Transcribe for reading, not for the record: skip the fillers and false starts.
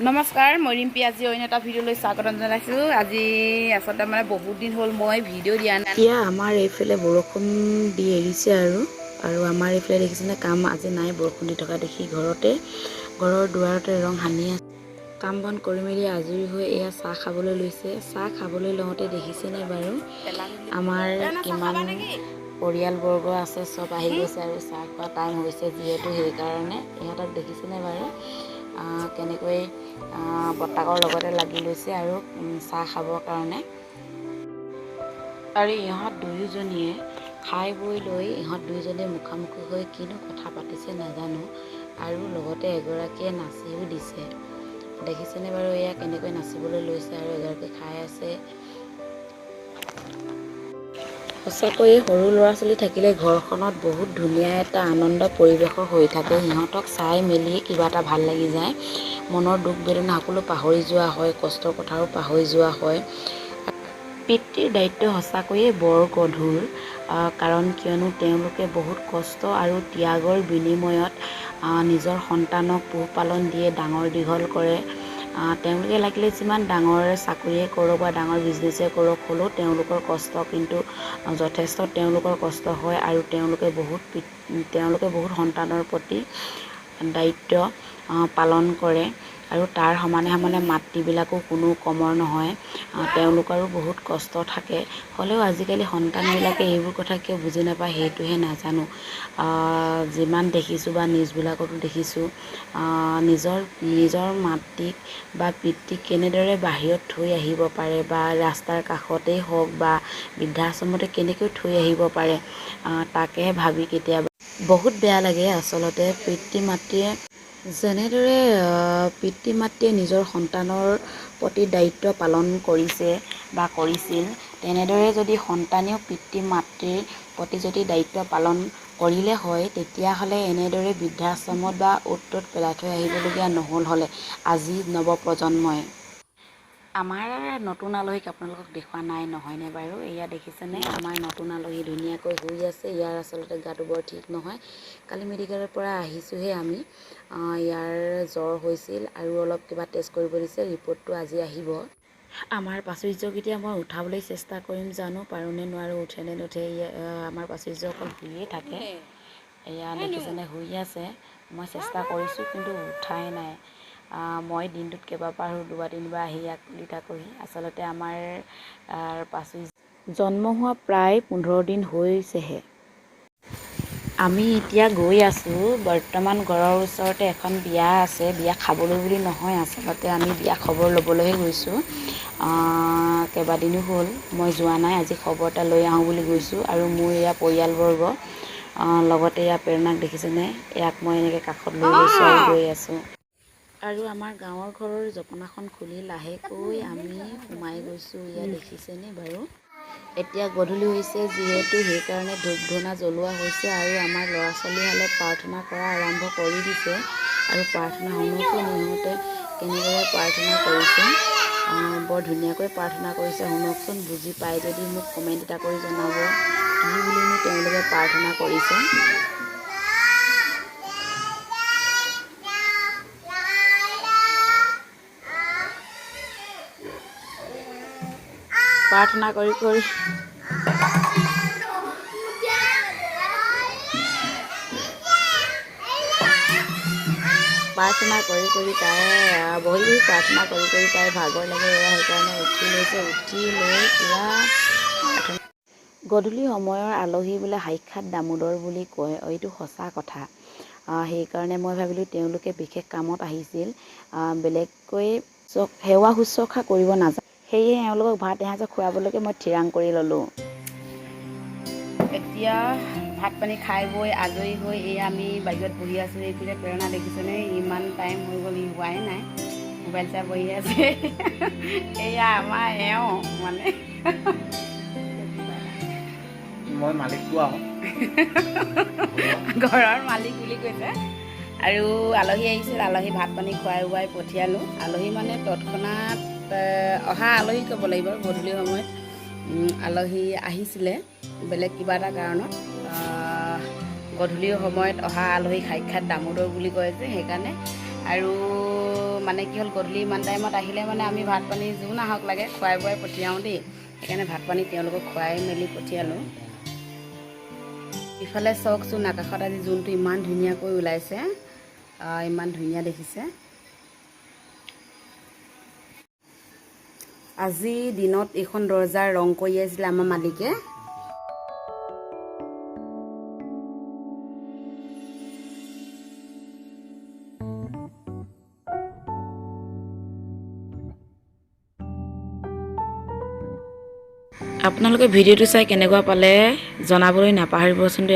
নমস্কাৰ, মই ৰিম্পী। আজি অন্য এটা ভিডিঅ'লৈ স্বাগতম জনাইছোঁ। আজি আচলতে মানে বহুত দিন হ'ল মই ভিডিঅ' দিয়া নাই। এতিয়া আমাৰ এইফালে বৰষুণ দি এৰিছে আৰু আমাৰ এইফালে দেখিছেনে কাম আজি নাই বৰষুণ দি থকা দেখি ঘৰৰ দুৱাৰতে ৰং সানি আছে। কাম বন কৰি মেলি আজৰি হৈ এয়া চাহ খাবলৈ লৈছে। চাহ খাবলৈ লওঁতে দেখিছেনে বাৰু আমাৰ কিমান পৰিয়ালবৰ্গ আছে, চব আহি গৈছে আৰু চাহ খোৱা টাইম হৈছে যিহেতু সেইকাৰণে ইহঁতক দেখিছেনে বাৰু কেনেকৈ বতাকৰ লগতে লাগি লৈছে আৰু চাহ খাবৰ কাৰণে। আৰু ইহঁত দুয়োজনীয়ে খাই বৈ লৈ ইহঁত দুয়োজনীয়ে মুখামুখি হৈ কিনো কথা পাতিছে নাজানো, আৰু লগতে এগৰাকীয়ে নাচিও দিছে। দেখিছেনে বাৰু এয়া কেনেকৈ নাচিবলৈ লৈছে আৰু এগৰাকী খাই আছে। সঁচাকৈয়ে সৰু ল'ৰা ছোৱালী থাকিলে ঘৰখনত বহুত ধুনীয়া এটা আনন্দ পৰিৱেশৰ হৈ থাকে। সিহঁতক চাই মেলি কিবা এটা ভাল লাগি যায়, মনৰ দুখ বেদনা সকলো পাহৰি যোৱা হয়, কষ্টৰ কথাও পাহৰি যোৱা হয়। পিতৃৰ দায়িত্ব সঁচাকৈয়ে বৰ গধুৰ, কাৰণ কিয়নো তেওঁলোকে বহুত কষ্ট আৰু ত্যাগৰ বিনিময়ত নিজৰ সন্তানক পোহপালন দিয়ে, ডাঙৰ দীঘল কৰে। তেওঁলোকে লাগিলে যিমান ডাঙৰ চাকৰিয়ে কৰক বা ডাঙৰ বিজনেছেই কৰক, হ'লেও তেওঁলোকৰ কষ্ট কিন্তু যথেষ্ট তেওঁলোকৰ কষ্ট হয়। আৰু তেওঁলোকে বহুত সন্তানৰ প্ৰতি দায়িত্ব পালন কৰে, আৰু তাৰ সমানে সমানে মাতৃবিলাকো কোনো কমৰ নহয়। তেওঁলোকৰো বহুত কষ্ট থাকে, হ'লেও আজিকালি সন্তানবিলাকে এইবোৰ কথা কিয় বুজি নাপায় সেইটোহে নাজানো। যিমান দেখিছোঁ বা নিউজবিলাকতো দেখিছোঁ, নিজৰ মাতৃক বা পিতৃক কেনেদৰে বাহিৰত থৈ আহিব পাৰে, বা ৰাস্তাৰ কাষতেই হওক বা বৃদ্ধাশ্ৰমতে কেনেকৈ থৈ আহিব পাৰে, তাকেহে ভাবি কেতিয়াবা বহুত বেয়া লাগে। আচলতে পিতৃ মাতৃয়ে নিজৰ সন্তানৰ প্ৰতি দায়িত্ব পালন কৰিছে বা কৰিছিল, তেনেদৰে যদি সন্তানেও পিতৃ মাতৃৰ প্ৰতি যদি দায়িত্ব পালন কৰিলে হয়, তেতিয়াহ'লে এনেদৰে বৃদ্ধাশ্ৰমত বা অ'ত ত'ত পেলাই থৈ আহিবলগীয়া নহ'ল হ'লে আজি নৱপ্ৰজন্মই। আমাৰ নতুন আলহীক আপোনালোকক দেখুওৱা নাই নহয়নে বাৰু? এয়া দেখিছেনে আমাৰ নতুন আলহী ধুনীয়াকৈ শুই আছে। ইয়াৰ আচলতে গাটো বৰ ঠিক নহয়, কালি মেডিকেলৰ পৰা আহিছোঁহে আমি। ইয়াৰ জ্বৰ হৈছিল আৰু অলপ কিবা টেষ্ট কৰিব দিছে, ৰিপৰ্টটো আজি আহিব। আমাৰ প্ৰাচুৰ্যক এতিয়া মই উঠাবলৈ চেষ্টা কৰিম, জানো পাৰোঁনে নোৱাৰোঁ, উঠে নে নুঠে। আমাৰ প্ৰাচুৰ্য অকল শুইয়ে থাকে। এয়া দেখিছেনে শুই আছে, মই চেষ্টা কৰিছোঁ কিন্তু উঠাই নাই। মই দিনটোত কেইবাবাৰ দুবাৰ তিনিবাৰ আহি ইয়াক দি থাকোঁহি। আচলতে আমাৰ প্ৰাচুৰ্য জন্ম হোৱা প্ৰায় 15 দিন হৈছেহে। আমি এতিয়া গৈ আছোঁ, বৰ্তমান ঘৰৰ ওচৰতে এখন বিয়া আছে। বিয়া খাবলৈ বুলি নহয়, আচলতে আমি বিয়া খবৰ ল'বলৈহে গৈছোঁ। কেইবাদিনো হ'ল মই যোৱা নাই, আজি খবৰ এটা লৈ আহোঁ বুলি গৈছোঁ। আৰু মোৰ এয়া পৰিয়ালবৰ্গ, লগতে এয়া প্ৰেৰণাক দেখিছেনে, ইয়াক মই এনেকৈ কাষত লৈ গৈছোঁ আৰু গৈ আছোঁ। আৰু আমাৰ গাঁৱৰ ঘৰৰ জপনাখন খুলি লাহেকৈ আমি সোমাই গৈছোঁ। এয়া দেখিছেনে বাৰু? এতিয়া গধূলি হৈছে যিহেতু সেইকাৰণে ধূপ ধূনা জ্বলোৱা হৈছে, আৰু আমাৰ ল'ৰা ছোৱালীহালে প্ৰাৰ্থনা কৰা আৰম্ভ কৰি দিছে। আৰু প্ৰাৰ্থনা শুনোতে কেনেদৰে প্ৰাৰ্থনা কৰিছে, বৰ ধুনীয়াকৈ প্ৰাৰ্থনা কৰিছে। শুনকচোন, বুজি পাই যদি মোক কমেণ্ট এটা কৰি জনাব, কি বুলিনো তেওঁলোকে প্ৰাৰ্থনা কৰিছে। প্ৰাৰ্থনা কৰি তাই বহি প্ৰাৰ্থনা কৰি তাই ভাগৰ লাগে, সেইকাৰণে উঠি লৈছে। উঠি লৈ পূৰা গধূলি সময়ৰ আলহী বোলে সাক্ষাৎ দামোদৰ বুলি কয়, এইটো সঁচা কথা। সেইকাৰণে মই ভাবিলোঁ তেওঁলোকে বিশেষ কামত আহিছিল, বেলেগকৈ সেৱা শুশ্ৰূষা কৰিব নাযায়, সেয়ে এওঁলোকক ভাত এসাঁজ খুৱাবলৈকে মই থিৰাং কৰি ল'লোঁ। এতিয়া ভাত পানী খাই বৈ আজৰি হৈ এয়া আমি বাহিৰত বহি আছোঁ। এইফালে প্ৰেৰণা দেখিছেনে, ইমান টাইম হৈ গ'ল হোৱাই নাই, মোবাইল চাই বহি আছে। এয়া আমাৰ এওঁ মানে মই মালিকটো আৰু ঘৰৰ মালিক বুলি কৈছে। আৰু আলহী আহিছিল, আলহী ভাত পানী খুৱাই বোৱাই পঠিয়ালোঁ। আলহী মানে তৎক্ষণাত অহা আলহী ক'ব লাগিব। গধূলি সময়ত আলহী আহিছিলে বেলেগ কিবা এটা কাৰণত। গধূলি সময়ত অহা আলহী সাক্ষাৎ দামোদৰ বুলি কয় যে, সেইকাৰণে। আৰু মানে কি হ'ল গধূলি ইমান টাইমত আহিলে মানে আমি ভাত পানী জোৰ নাহক লাগে খুৱাই বুৱাই পঠিয়াওঁ দেই, সেইকাৰণে ভাত পানী তেওঁলোকক খুৱাই মেলি পঠিয়ালোঁ। ইফালে চাওকচোন আকাশত আজি জোনটো ইমান ধুনীয়াকৈ ওলাইছে, ইমান ধুনীয়া দেখিছে। আজি দিনত এইখন দৰ্জাৰ ৰং কৰি আছিলে আমাৰ মালিকে। আপোনালোকে ভিডিঅ'টো চাই কেনেকুৱা পালে জনাবলৈ নাপাহৰিবচোন দেই।